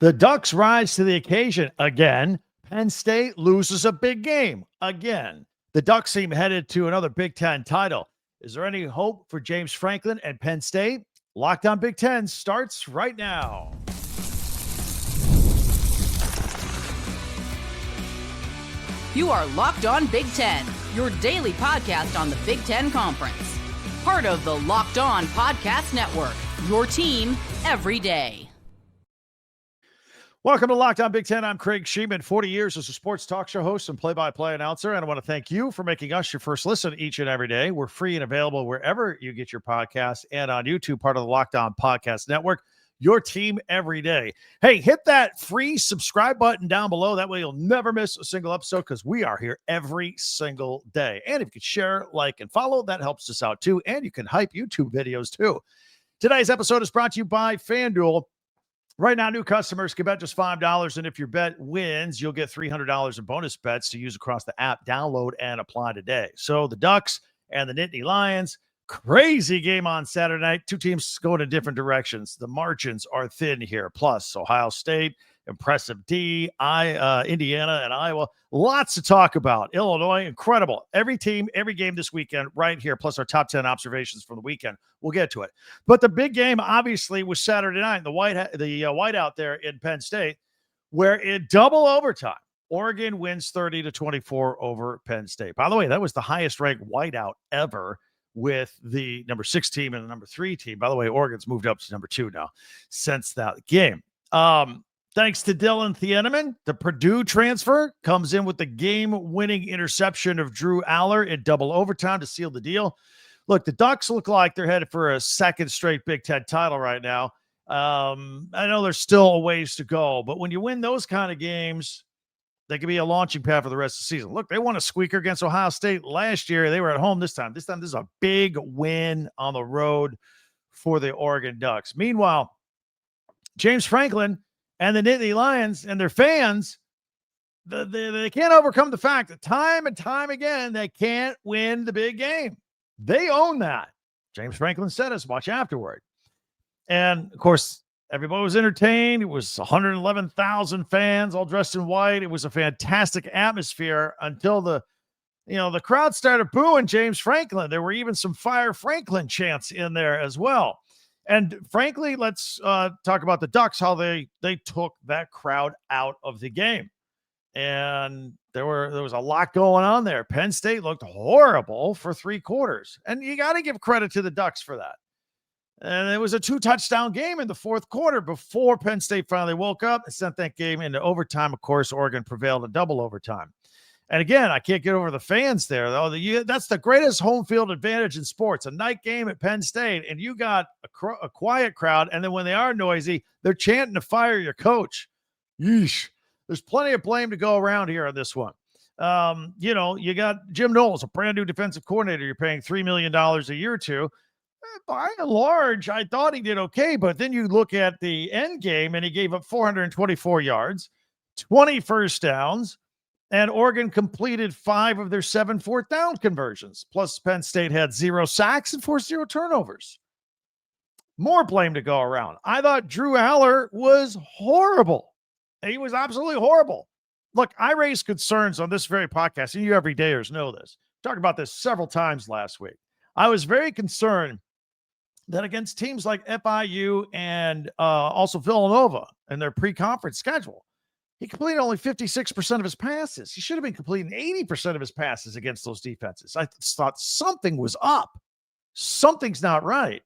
The Ducks rise to the occasion again. Penn State loses a big game again. The Ducks seem headed to another Big Ten title. Is there any hope for James Franklin and Penn State? Locked On Big Ten starts right now. You are Locked On Big Ten, your daily podcast on the Big Ten Conference. Part of the Locked On Podcast Network, your team every day. Welcome to Locked On Big Ten. I'm Craig Sheeman, 40 years as a sports talk show host and play-by-play announcer, and I want to thank you for making us your first listen each and every day. We're free and available wherever you get your podcasts and on YouTube, part of the Locked On Podcast Network, your team every day. Hey, hit that free subscribe button down below. That way you'll never miss a single episode because we are here every single day. And if you could share, like, and follow, that helps us out too. And you can hype YouTube videos too. Today's episode is brought to you by FanDuel. Right now, new customers can bet just $5, and if your bet wins, you'll get $300 in bonus bets to use across the app. Download and apply today. So the Ducks and the Nittany Lions, crazy game on Saturday night. Two teams going in different directions. The margins are thin here. Plus, Ohio State, impressive D, Indiana, and Iowa. Lots to talk about. Illinois, incredible. Every team, every game this weekend right here, plus our top 10 observations from the weekend. We'll get to it. But the big game, obviously, was Saturday night, the whiteout there in Penn State, where in double overtime, Oregon wins 30-24 over Penn State. By the way, that was the highest-ranked whiteout ever with the number 6 team and the number 3 team. By the way, Oregon's moved up to number 2 now since that game. Thanks to Dillon Thieneman, the Purdue transfer comes in with the game-winning interception of Drew Allar in double overtime to seal the deal. Look, the Ducks look like they're headed for a second straight Big Ten title right now. I know there's still a ways to go, but when you win those kind of games, they could be a launching pad for the rest of the season. Look, they won a squeaker against Ohio State last year. They were at home this time. This is a big win on the road for the Oregon Ducks. Meanwhile, James Franklin and the Nittany Lions and their fans, they can't overcome the fact that time and time again, they can't win the big game. They own that. James Franklin said as much afterward. And, of course, everybody was entertained. It was 111,000 fans all dressed in white. It was a fantastic atmosphere until the crowd started booing James Franklin. There were even some Fire Franklin chants in there as well. And frankly, let's talk about the Ducks, how they took that crowd out of the game. And there was a lot going on there. Penn State looked horrible for 3 quarters. And you got to give credit to the Ducks for that. And it was a 2-touchdown game in the 4th quarter before Penn State finally woke up and sent that game into overtime. Of course, Oregon prevailed in double overtime. And again, I can't get over the fans there, though. That's the greatest home field advantage in sports, a night game at Penn State, and you got a quiet crowd, and then when they are noisy, they're chanting to fire your coach. Yeesh. There's plenty of blame to go around here on this one. You got Jim Knowles, a brand new defensive coordinator you're paying $3 million a year to. By and large, I thought he did okay, but then you look at the end game, and he gave up 424 yards, 20 first downs, and Oregon completed 5 of their 7 fourth down conversions. Plus, Penn State had 0 sacks and forced 0 turnovers. More blame to go around. I thought Drew Allar was horrible. He was absolutely horrible. Look, I raised concerns on this very podcast, and you everydayers know this. Talked about this several times last week. I was very concerned that against teams like FIU and also Villanova and their pre-conference schedule, he completed only 56% of his passes. He should have been completing 80% of his passes against those defenses. I thought something was up. Something's not right.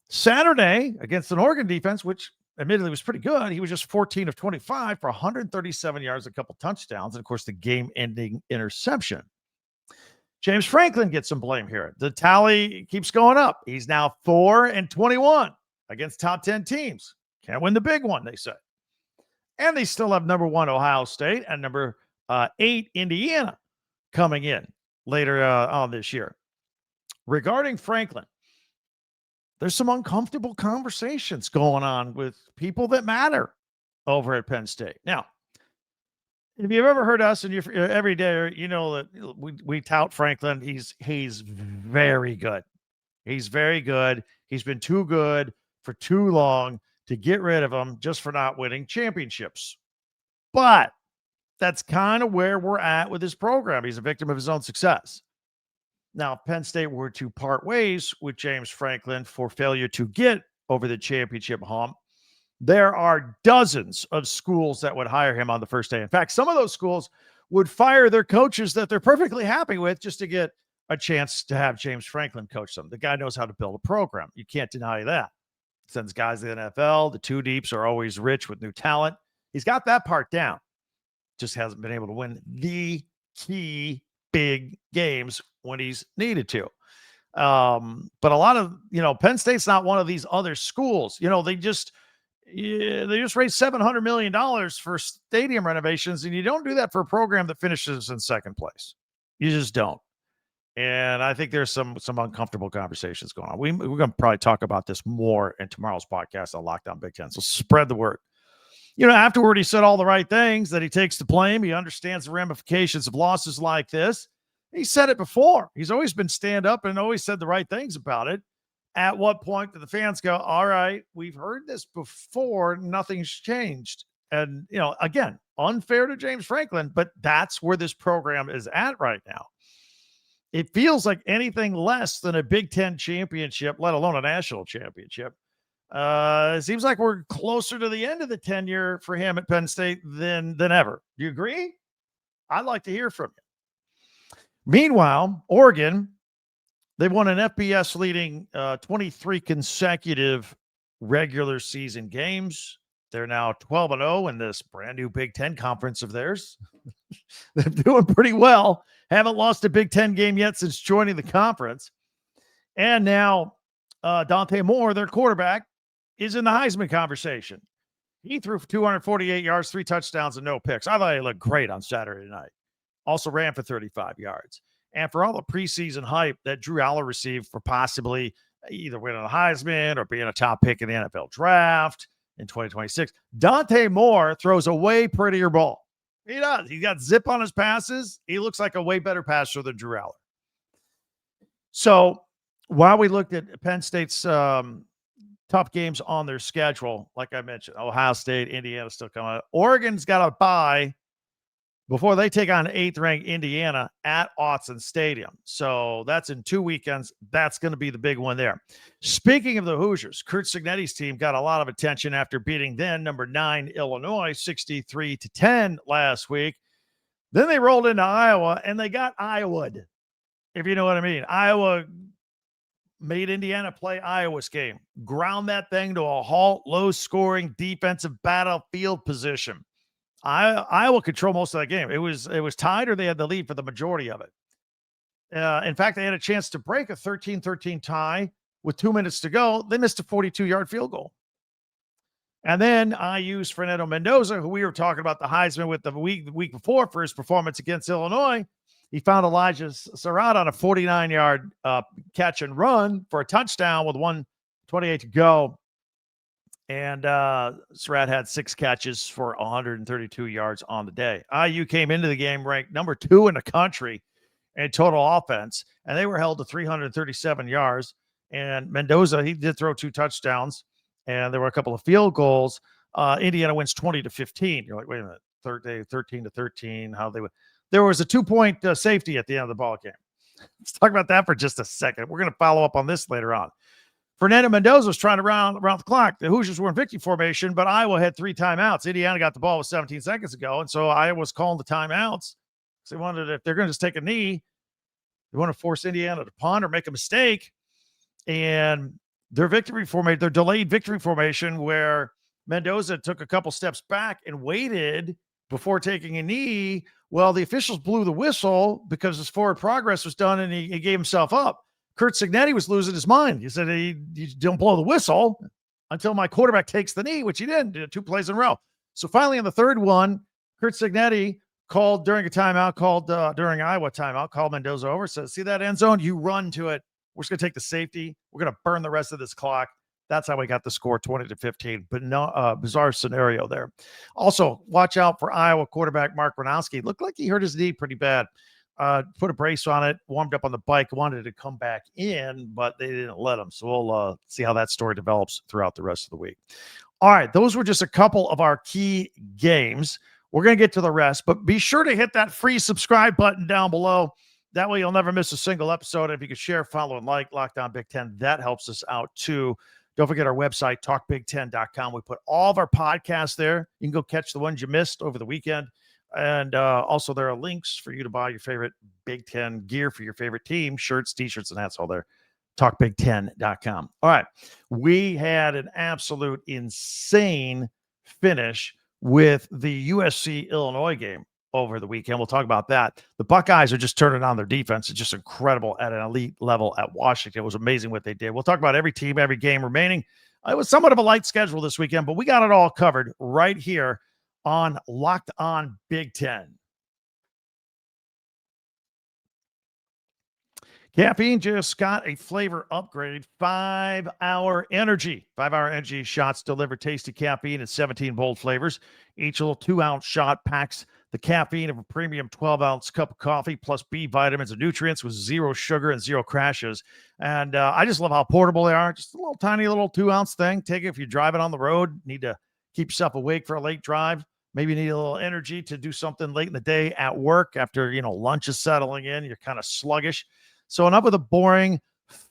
Saturday, against an Oregon defense, which admittedly was pretty good, he was just 14 of 25 for 137 yards, a couple touchdowns, and, of course, the game-ending interception. James Franklin gets some blame here. The tally keeps going up. He's now 4-21 against top 10 teams. Can't win the big one, they say. And they still have number 1 Ohio State and number 8 Indiana coming in later on this year. Regarding Franklin, there's some uncomfortable conversations going on with people that matter over at Penn State. Now, if you've ever heard us and you're every day, you know that we tout Franklin. He's very good. He's very good. He's been too good for too long to get rid of him just for not winning championships. But that's kind of where we're at with this program. He's a victim of his own success. Now, if Penn State were to part ways with James Franklin for failure to get over the championship hump, there are dozens of schools that would hire him on the first day. In fact, some of those schools would fire their coaches that they're perfectly happy with just to get a chance to have James Franklin coach them. The guy knows how to build a program. You can't deny that. Sends guys to the NFL. The two deeps are always rich with new talent. He's got that part down. Just hasn't been able to win the key big games when he's needed to. But a lot of, Penn State's not one of these other schools. They just raised $700 million for stadium renovations, and you don't do that for a program that finishes in second place. You just don't. And I think there's some uncomfortable conversations going on. We're going to probably talk about this more in tomorrow's podcast on Lockdown Big Ten. So spread the word. Afterward, he said all the right things, that he takes the blame. He understands the ramifications of losses like this. He said it before. He's always been stand up and always said the right things about it. At what point do the fans go, all right, we've heard this before, nothing's changed? And, again, unfair to James Franklin, but that's where this program is at right now. It feels like anything less than a Big Ten championship, let alone a national championship. It seems like we're closer to the end of the tenure for him at Penn State than ever. Do you agree? I'd like to hear from you. Meanwhile, Oregon, they've won an FBS leading 23 consecutive regular season games. They're now 12-0 in this brand new Big Ten conference of theirs. They're doing pretty well. Haven't lost a Big Ten game yet since joining the conference. And now Dante Moore, their quarterback, is in the Heisman conversation. He threw for 248 yards, 3 touchdowns, and no picks. I thought he looked great on Saturday night. Also ran for 35 yards. And for all the preseason hype that Drew Allar received for possibly either winning the Heisman or being a top pick in the NFL draft in 2026, Dante Moore throws a way prettier ball. He does. He got zip on his passes. He looks like a way better passer than Drew Allar. So while we looked at Penn State's tough games on their schedule, like I mentioned, Ohio State, Indiana still coming out. Oregon's got a bye before they take on 8th-ranked Indiana at Autzen Stadium. So that's in 2 weekends. That's going to be the big one there. Speaking of the Hoosiers, Curt Cignetti's team got a lot of attention after beating then number 9 Illinois 63-10 last week. Then they rolled into Iowa, and they got Iowa'd, if you know what I mean. Iowa made Indiana play Iowa's game, ground that thing to a halt, low-scoring defensive battlefield position. Iowa controlled most of that game. It was tied, or they had the lead for the majority of it. In fact, they had a chance to break a 13-13 tie with 2 minutes to go. They missed a 42-yard field goal. And then IU's Fernando Mendoza, who we were talking about the Heisman with the week before for his performance against Illinois, he found Elijah Surratt on a 49-yard catch and run for a touchdown with 1:28 to go. And Surratt had 6 catches for 132 yards on the day. IU came into the game ranked number 2 in the country in total offense, and they were held to 337 yards. And Mendoza, he did throw 2 touchdowns, and there were a couple of field goals. Indiana wins 20-15. You're like, wait a minute, 13-13. How they would? There was a 2-point safety at the end of the ball game. Let's talk about that for just a second. We're going to follow up on this later on. Fernando Mendoza was trying to round the clock. The Hoosiers were in victory formation, but Iowa had 3 timeouts. Indiana got the ball with 17 seconds ago, and so Iowa was calling the timeouts. So they wanted, if they're going to just take a knee, they want to force Indiana to punt or make a mistake. And their delayed victory formation, where Mendoza took a couple steps back and waited before taking a knee. Well, the officials blew the whistle because his forward progress was done, and he gave himself up. Curt Cignetti was losing his mind. He said, you don't blow the whistle until my quarterback takes the knee, which he did 2 plays in a row. So finally, on the third one, Curt Cignetti called during Iowa timeout, called Mendoza over, says, see that end zone? You run to it. We're just going to take the safety. We're going to burn the rest of this clock. That's how we got the score 20-15, but no bizarre scenario there. Also, watch out for Iowa quarterback Mark Gronowski. Looked like he hurt his knee pretty bad put a brace on it, warmed up on the bike, wanted to come back in, but they didn't let him. So we'll see how that story develops throughout the rest of the week. All right, those were just a couple of our key games. We're going to get to the rest, but be sure to hit that free subscribe button down below. That way you'll never miss a single episode. If you could share, follow, and like Locked On Big Ten, that helps us out too. Don't forget our website, talkbig10.com. We put all of our podcasts there. You can go catch the ones you missed over the weekend. And also there are links for you to buy your favorite Big Ten gear for your favorite team, shirts, t-shirts, and hats, all there. Talkbig10.com. All right. We had an absolute insane finish with the USC Illinois game over the weekend. We'll talk about that. The Buckeyes are just turning on their defense. It's just incredible at an elite level at Washington. It was amazing what they did. We'll talk about every team, every game remaining. It was somewhat of a light schedule this weekend, but we got it all covered right here on Locked On Big Ten. Caffeine just got a flavor upgrade, 5-hour energy. 5-hour energy shots deliver tasty caffeine in 17 bold flavors. Each little 2-ounce shot packs the caffeine of a premium 12-ounce cup of coffee plus B vitamins and nutrients with zero sugar and zero crashes. And I just love how portable they are. Just a little tiny little 2-ounce thing. Take it if you're driving on the road, need to keep yourself awake for a late drive. Maybe you need a little energy to do something late in the day at work after, lunch is settling in. You're kind of sluggish. So enough with the boring,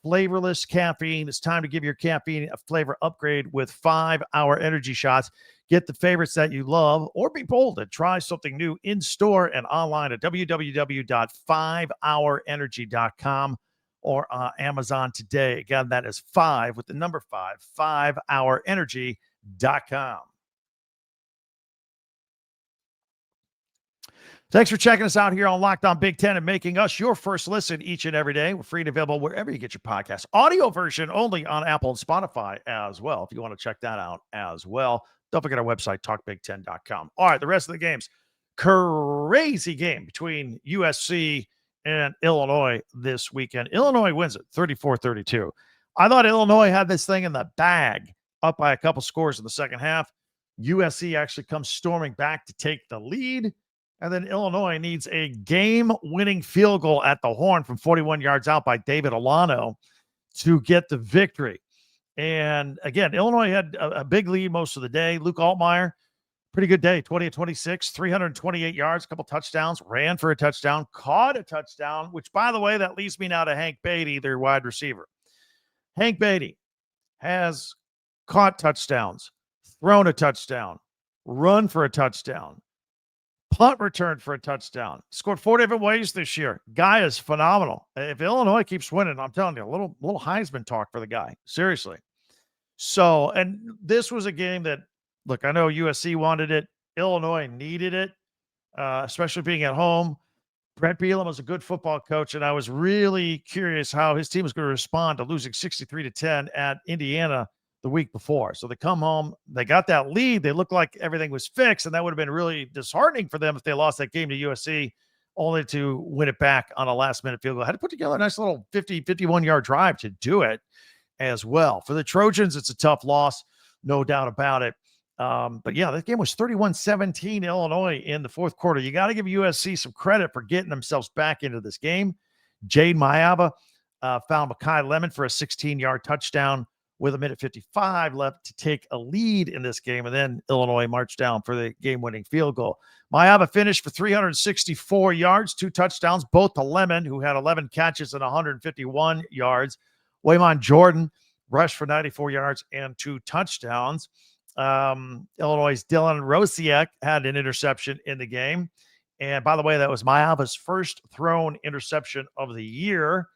flavorless caffeine. It's time to give your caffeine a flavor upgrade with 5-hour energy shots. Get the favorites that you love, or be bold and try something new in store and online at www.5hourenergy.com or Amazon today. Again, that is 5 with the number 5, 5hourenergy.com. Thanks for checking us out here on Locked On Big Ten and making us your first listen each and every day. We're free and available wherever you get your podcast. Audio version only on Apple and Spotify as well, if you want to check that out as well. Don't forget our website, talkbig10.com. All right, the rest of the games. Crazy game between USC and Illinois this weekend. Illinois wins it 34-32. I thought Illinois had this thing in the bag, up by a couple scores in the second half. USC actually comes storming back to take the lead. And then Illinois needs a game-winning field goal at the horn from 41 yards out by David Alano to get the victory. And again, Illinois had a big lead most of the day. Luke Altmaier, pretty good day, 20-26, 328 yards, a couple touchdowns, ran for a touchdown, caught a touchdown, which, by the way, that leads me now to Hank Beatty, their wide receiver. Hank Beatty has caught touchdowns, thrown a touchdown, run for a touchdown, punt return for a touchdown. Scored 4 different ways this year. Guy is phenomenal. If Illinois keeps winning, I'm telling you, a little Heisman talk for the guy. Seriously. So, and this was a game that, look, I know USC wanted it. Illinois needed it, especially being at home. Brett Bielema was a good football coach, and I was really curious how his team was going to respond to losing 63-10 at Indiana the week before. So they come home, they got that lead. They looked like everything was fixed, and that would have been really disheartening for them if they lost that game to USC, only to win it back on a last-minute field goal. Had to put together a nice little 51-yard drive to do it as well. For the Trojans, it's a tough loss, no doubt about it. But yeah, that game was 31-17 Illinois in the fourth quarter. You got to give USC some credit for getting themselves back into this game. Jade Mayava found Makai Lemon for a 16-yard touchdown with 1:55 left to take a lead in this game. And then Illinois marched down for the game-winning field goal. Mayava finished for 364 yards, 2 touchdowns, both to Lemon, who had 11 catches and 151 yards. Waymon Jordan rushed for 94 yards and 2 touchdowns. Illinois' Dylan Rosiak had an interception in the game. And by the way, that was Mayava's first thrown interception of the year.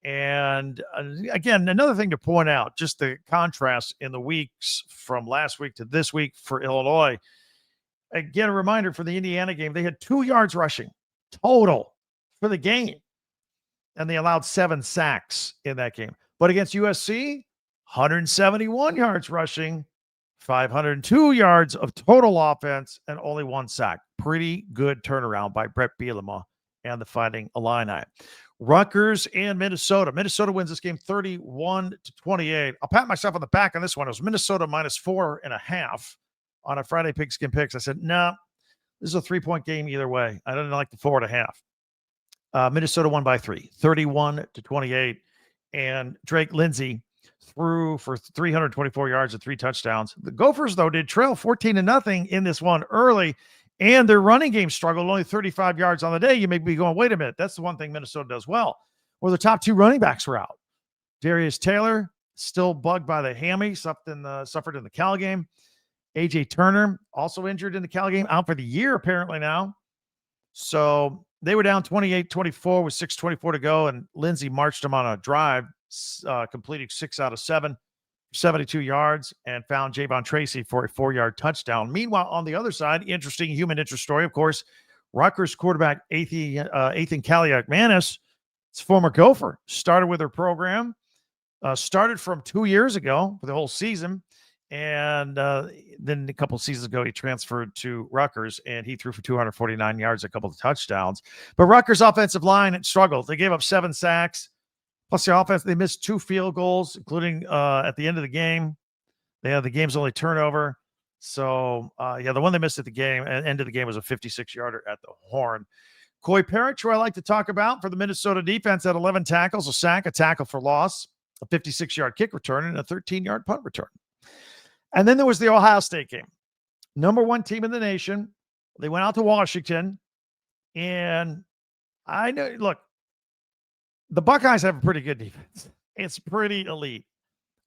And again, another thing to point out, just the contrast in the weeks from last week to this week for Illinois. Again, a reminder for the Indiana game, they had 2 yards rushing total for the game. And they allowed 7 sacks in that game. But against USC, 171 yards rushing, 502 yards of total offense, and only 1 sack. Pretty good turnaround by Brett Bielema and the Fighting Illini. Rutgers and Minnesota. Minnesota wins this game 31-28. I'll pat myself on the back on this one. It was Minnesota -4.5 on a Friday Pigskin Picks. I said, no, this is a 3-point game either way. I didn't like the 4.5. Minnesota won by 3, 31-28. And Drake Lindsey threw for 324 yards and 3 touchdowns. The Gophers, though, did trail 14-0 in this one early, and their running game struggled, only 35 yards on the day. You may be going, wait a minute, that's the one thing Minnesota does well. Well, the top 2 running backs were out. Darius Taylor, still bugged by the hammy, suffered in the Cal game. A.J. Turner, also injured in the Cal game, out for the year apparently now. So they were down 28-24 with 6:24 to go, and Lindsey marched them on a drive, completing 6 out of 7, 72 yards, and found Javon Tracy for a 4-yard touchdown. Meanwhile, on the other side, interesting human interest story, of course, Rutgers quarterback Ethan Kaliak-Manis, it's former Gopher, started with her program, started from 2 years ago for the whole season. And then a couple of seasons ago, he transferred to Rutgers, and he threw for 249 yards, a couple of touchdowns. But Rutgers' offensive line, it struggled. They gave up 7 sacks. Plus the offense, they missed 2 field goals, including at the end of the game. They had the game's only turnover. So, the one they missed at the end of the game was a 56-yarder at the horn. Coy Parrish, who I like to talk about for the Minnesota defense, had 11 tackles, a sack, a tackle for loss, a 56-yard kick return, and a 13-yard punt return. And then there was the Ohio State game. Number 1 team in the nation. They went out to Washington. And I know, look, the Buckeyes have a pretty good defense. It's pretty elite.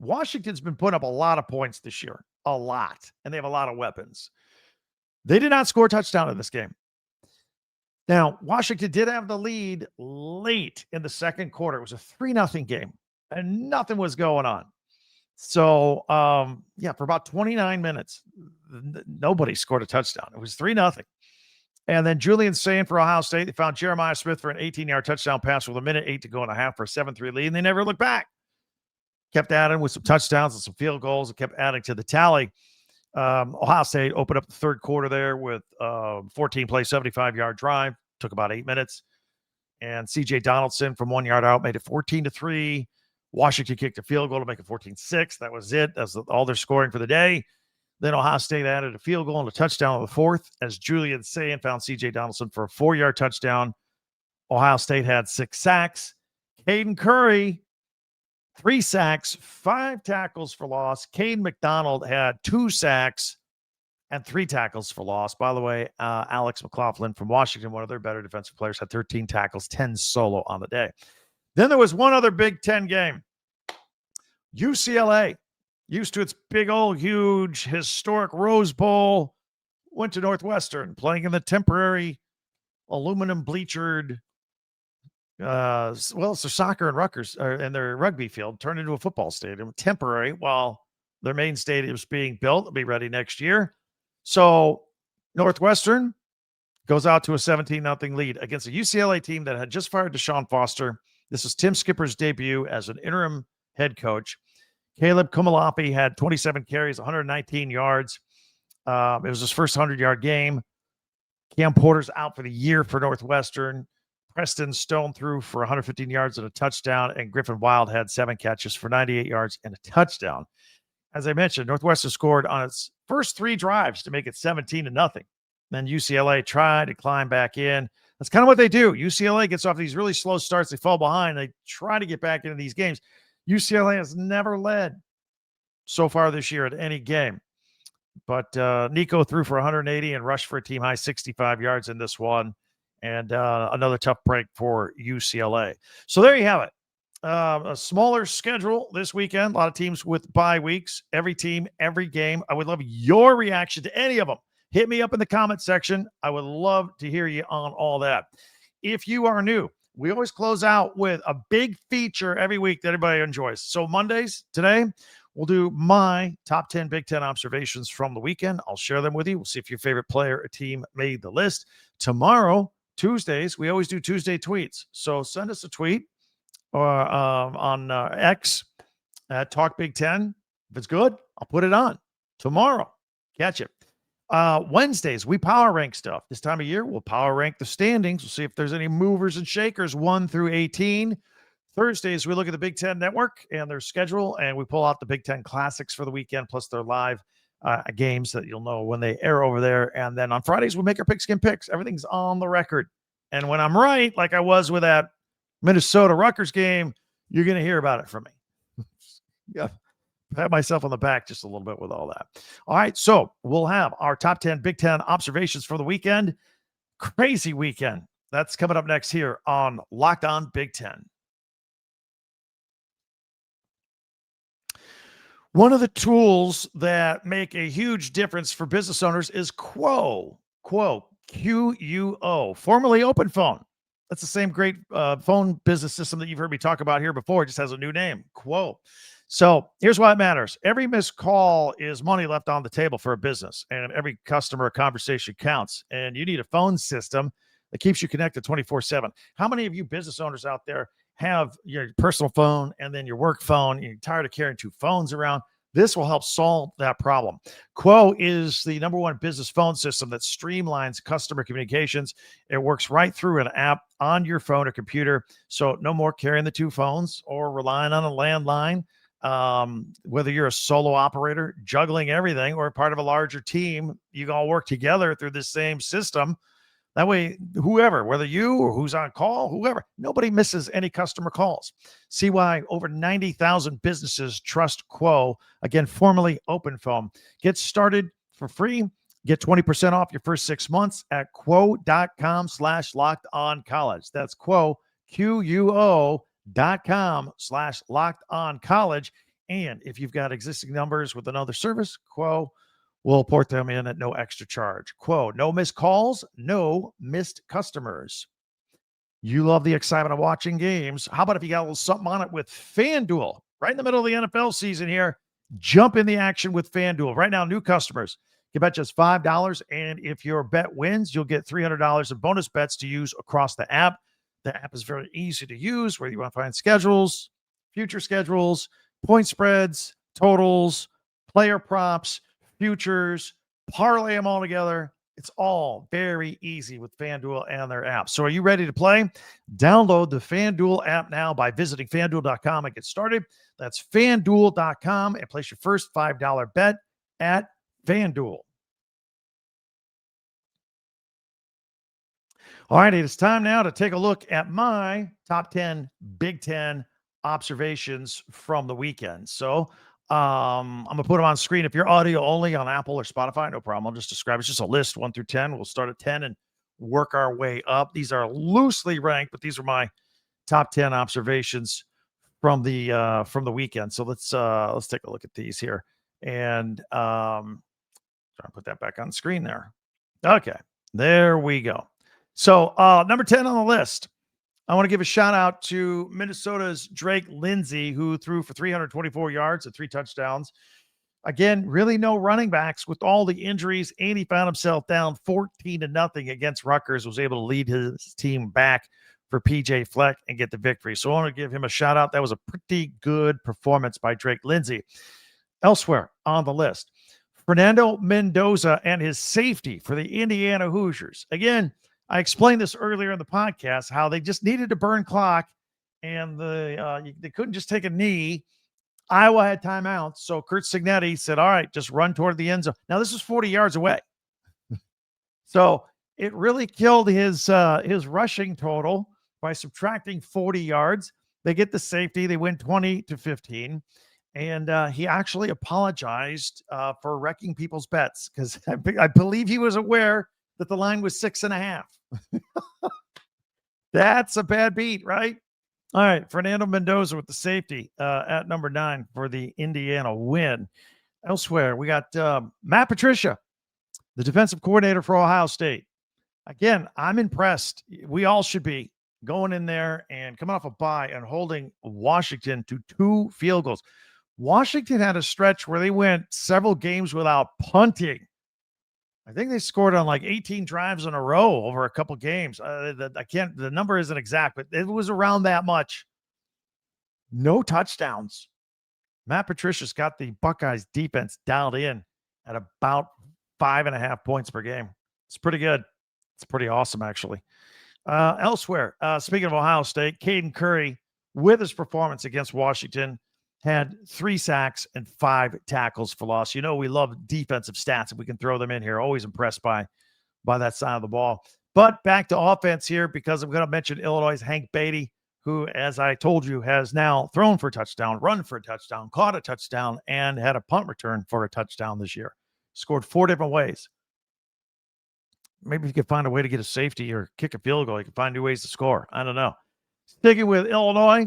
Washington's been putting up a lot of points this year. A lot. And they have a lot of weapons. They did not score a touchdown in this game. Now, Washington did have the lead late in the second quarter. It was a 3-0 game. And nothing was going on. So, for about 29 minutes, nobody scored a touchdown. It was 3-0. And then Julian Sayin for Ohio State, they found Jeremiah Smith for an 18-yard touchdown pass with 1:08 to go and a half for a 7-3 lead, and they never looked back. Kept adding with some touchdowns and some field goals and kept adding to the tally. Ohio State opened up the third quarter there with 14-play, 75-yard drive. Took about 8 minutes. And C.J. Donaldson from 1 yard out made it 14-3. Washington kicked a field goal to make it 14-6. That was it. That's all their scoring for the day. Then Ohio State added a field goal and a touchdown on the fourth as Julian Sayin found C.J. Donaldson for a 4-yard touchdown. Ohio State had 6 sacks. Caden Curry, 3 sacks, 5 tackles for loss. Caden McDonald had 2 sacks and 3 tackles for loss. By the way, Alex McLaughlin from Washington, one of their better defensive players, had 13 tackles, 10 solo on the day. Then there was one other Big Ten game. UCLA, used to its big old huge historic Rose Bowl, went to Northwestern, playing in the temporary aluminum bleachered, it's their soccer and Rutgers and their rugby field turned into a football stadium, temporary, while their main stadium is being built. It'll be ready next year. So Northwestern goes out to a 17-0 lead against a UCLA team that had just fired Deshaun Foster. This is Tim Skipper's debut as an interim head coach. Caleb Kumalapi had 27 carries, 119 yards. It was his first 100-yard game. Cam Porter's out for the year for Northwestern. Preston Stone threw for 115 yards and a touchdown, and Griffin Wild had 7 catches for 98 yards and a touchdown. As I mentioned, Northwestern scored on its first 3 drives to make it 17-0. Then UCLA tried to climb back in. That's kind of what they do. UCLA gets off these really slow starts. They fall behind. They try to get back into these games. UCLA has never led so far this year at any game. But Nico threw for 180 and rushed for a team high 65 yards in this one. And another tough break for UCLA. So there you have it. A smaller schedule this weekend. A lot of teams with bye weeks. Every team, every game. I would love your reaction to any of them. Hit me up in the comment section. I would love to hear you on all that. If you are new, we always close out with a big feature every week that everybody enjoys. So Mondays, today, we'll do my top 10 Big Ten observations from the weekend. I'll share them with you. We'll see if your favorite player or team made the list. Tomorrow, Tuesdays, we always do Tuesday tweets. So send us a tweet or on X at Talk Big Ten. If it's good, I'll put it on tomorrow. Catch it. Wednesdays, we power rank stuff. This time of year, we'll power rank the standings. We'll see if there's any movers and shakers 1 through 18. Thursdays, we look at the Big Ten Network and their schedule, and we pull out the Big Ten Classics for the weekend, plus their live games that you'll know when they air over there. And then on Fridays, we make our pigskin picks. Everything's on the record. And when I'm right, like I was with that Minnesota Rutgers game, you're going to hear about it from me. Yeah. Pat myself on the back just a little bit with all that. All right. So we'll have our top 10 Big Ten observations for the weekend. Crazy weekend. That's coming up next here on Locked On Big Ten. One of the tools that make a huge difference for business owners is Quo. Quo, Q-U-O, formerly Open Phone. That's the same great phone business system that you've heard me talk about here before. It just has a new name, Quo. So here's why it matters. Every missed call is money left on the table for a business, and every customer conversation counts. And you need a phone system that keeps you connected 24/7. How many of you business owners out there have your personal phone and then your work phone? You're tired of carrying two phones around. This will help solve that problem. Quo is the #1 business phone system that streamlines customer communications. It works right through an app on your phone or computer. So no more carrying the two phones or relying on a landline. Whether you're a solo operator, juggling everything, or part of a larger team, you can all work together through the same system. That way, whoever, whether you or who's on call, whoever, nobody misses any customer calls. See why over 90,000 businesses trust Quo, again, formerly Open Phone. Get started for free. Get 20% off your first 6 months at quo.com/lockedoncollege. That's Quo, QUO.com/lockedoncollege. And if you've got existing numbers with another service, Quo will port them in at no extra charge. Quo, no missed calls, no missed customers. You love the excitement of watching games. How about if you got a little something on it with FanDuel? Right in the middle of the NFL season here, jump in the action with FanDuel. Right now, new customers can bet just $5, and if your bet wins, you'll get $300 in bonus bets to use across the app. The app is very easy to use, whether you want to find schedules, future schedules, point spreads, totals, player props, futures, parlay them all together. It's all very easy with FanDuel and their app. So are you ready to play? Download the FanDuel app now by visiting FanDuel.com and get started. That's FanDuel.com and place your first $5 bet at FanDuel. All right, it is time now to take a look at my top 10 Big Ten observations from the weekend. So I'm going to put them on screen. If you're audio only on Apple or Spotify, no problem. I'll just describe it's just a list 1 through 10. We'll start at 10 and work our way up. These are loosely ranked, but these are my top 10 observations from the weekend. So let's take a look at these here. And try to put that back on the screen there. Okay, there we go. So number 10 on the list, I want to give a shout out to Minnesota's Drake Lindsey, who threw for 324 yards and 3 touchdowns. Again, really no running backs with all the injuries, and he found himself down 14-0 against Rutgers, was able to lead his team back for PJ Fleck and get the victory. So I want to give him a shout out. That was a pretty good performance by Drake Lindsey. Elsewhere on the list, Fernando Mendoza and his safety for the Indiana Hoosiers. Again, I explained this earlier in the podcast, how they just needed to burn clock, and they couldn't just take a knee. Iowa had timeouts, so Curt Cignetti said, all right, just run toward the end zone. Now, this is 40 yards away. So it really killed his rushing total by subtracting 40 yards. They get the safety. They win 20-15. And he actually apologized for wrecking people's bets, because I believe he was aware that the line was 6.5. That's a bad beat, right? All right, Fernando Mendoza with the safety at number 9 for the Indiana win. Elsewhere, we got Matt Patricia, the defensive coordinator for Ohio State. Again, I'm impressed. We all should be going in there and coming off a bye and holding Washington to 2 field goals. Washington had a stretch where they went several games without punting. I think they scored on like 18 drives in a row over a couple games. The number isn't exact, but it was around that much. No touchdowns. Matt Patricia's got the Buckeyes defense dialed in at about 5.5 points per game. It's pretty good. It's pretty awesome, actually. Elsewhere, speaking of Ohio State, Caden Curry, with his performance against Washington, had 3 sacks and 5 tackles for loss. You know, we love defensive stats, and we can throw them in here. Always impressed by that side of the ball. But back to offense here, because I'm going to mention Illinois' Hank Beatty, who, as I told you, has now thrown for a touchdown, run for a touchdown, caught a touchdown, and had a punt return for a touchdown this year. Scored 4 different ways. Maybe you could find a way to get a safety or kick a field goal. You can find new ways to score. I don't know. Sticking with Illinois,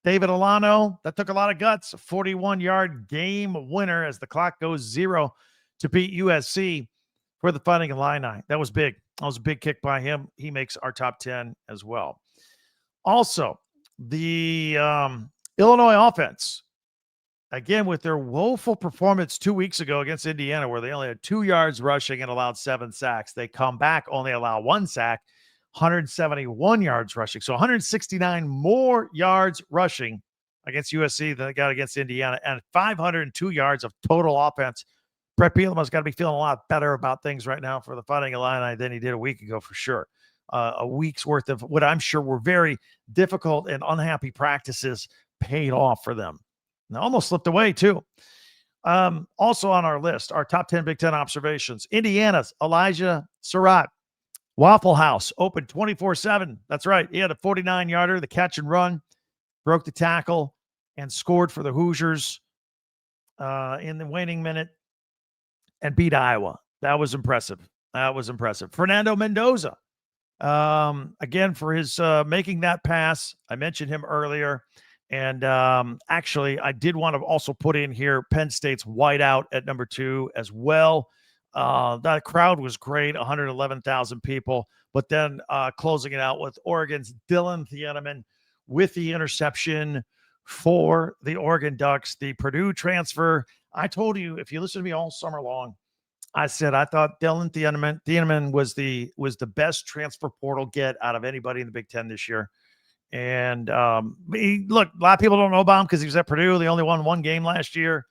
David Allar, that took a lot of guts. A 41-yard game winner as the clock goes 0 to beat USC for the Fighting Illini. That was big. That was a big kick by him. He makes our top 10 as well. Also, the Illinois offense, again, with their woeful performance 2 weeks ago against Indiana, where they only had 2 yards rushing and allowed 7 sacks. They come back, only allow 1 sack, 171 yards rushing. So 169 more yards rushing against USC than they got against Indiana, and 502 yards of total offense. Brett Bielema's got to be feeling a lot better about things right now for the Fighting Illini than he did a week ago for sure. A week's worth of what I'm sure were very difficult and unhappy practices paid off for them. And almost slipped away too. Also on our list, our top 10 Big Ten observations. Indiana's Elijah Surratt. Waffle House opened 24/7. That's right. He had a 49-yarder, the catch and run, broke the tackle, and scored for the Hoosiers in the waning minute and beat Iowa. That was impressive. Fernando Mendoza, again, for his making that pass. I mentioned him earlier. And actually, I did want to also put in here Penn State's whiteout at number 2 as well. That crowd was great, 111,000 people. But then closing it out with Oregon's Dillon Thieneman with the interception for the Oregon Ducks, the Purdue transfer. I told you, if you listen to me all summer long, I said I thought Dillon Thieneman was the best transfer portal get out of anybody in the Big Ten this year. And look, a lot of people don't know about him because he was at Purdue. They only won 1 game last year.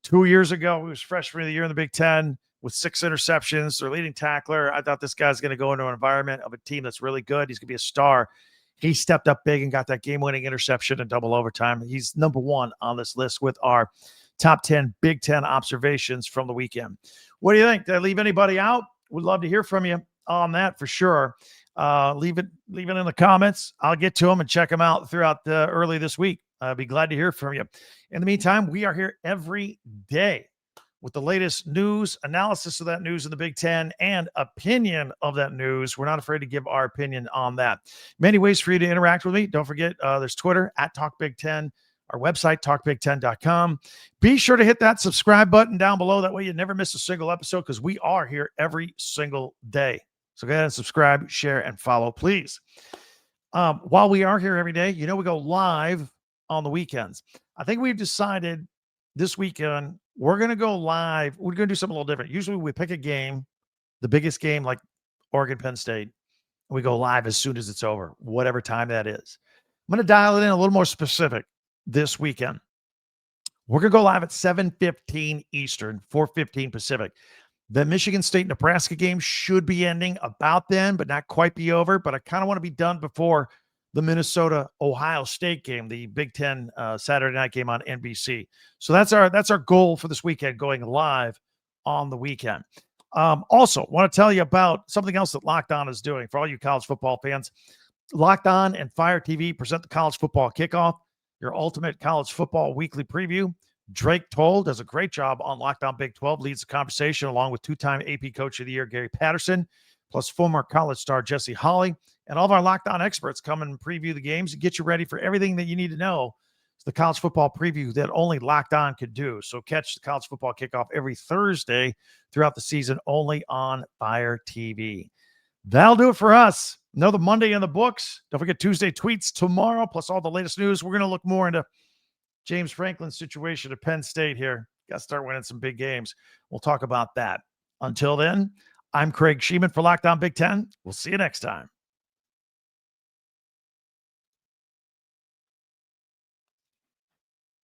2 years ago, he was freshman of the year in the Big Ten with 6 interceptions. Their leading tackler. I thought this guy's going to go into an environment of a team that's really good. He's going to be a star. He stepped up big and got that game-winning interception in double overtime. He's number 1 on this list with our top 10 Big Ten observations from the weekend. What do you think? Did I leave anybody out? Would love to hear from you on that for sure. Leave it in the comments. I'll get to them and check them out throughout early this week. I'll be glad to hear from you. In the meantime, we are here every day with the latest news, analysis of that news in the Big Ten, and opinion of that news. We're not afraid to give our opinion on that. Many ways for you to interact with me. Don't forget, there's Twitter at TalkBig10, our website, talkbig10.com. Be sure to hit that subscribe button down below. That way you never miss a single episode because we are here every single day. So go ahead and subscribe, share, and follow, please. While we are here every day, we go live on the weekends. I think we've decided this weekend we're going to go live. We're going to do something a little different. Usually we pick a game, the biggest game like Oregon, Penn State. And we go live as soon as it's over, whatever time that is. I'm going to dial it in a little more specific this weekend. We're going to go live at 7:15 Eastern, 4:15 Pacific. The Michigan State-Nebraska game should be ending about then, but not quite be over. But I kind of want to be done before the Minnesota-Ohio State game, the Big Ten Saturday night game on NBC. So that's our goal for this weekend, going live on the weekend. Also, want to tell you about something else that Locked On is doing for all you college football fans. Locked On and Fire TV present the College Football Kickoff, your ultimate college football weekly preview. Drake Toll does a great job on Locked On Big 12, leads the conversation along with 2-time AP Coach of the Year Gary Patterson, plus former college star Jesse Holley, and all of our Locked On experts come and preview the games and get you ready for everything that you need to know. It's the college football preview that only Locked On could do. So catch the College Football Kickoff every Thursday throughout the season, only on Fire TV. That'll do it for us. Another Monday in the books. Don't forget Tuesday tweets tomorrow, plus all the latest news. We're going to look more into James Franklin's situation at Penn State here. Got to start winning some big games. We'll talk about that. Until then, I'm Craig Sheeman for Locked On Big Ten. We'll see you next time.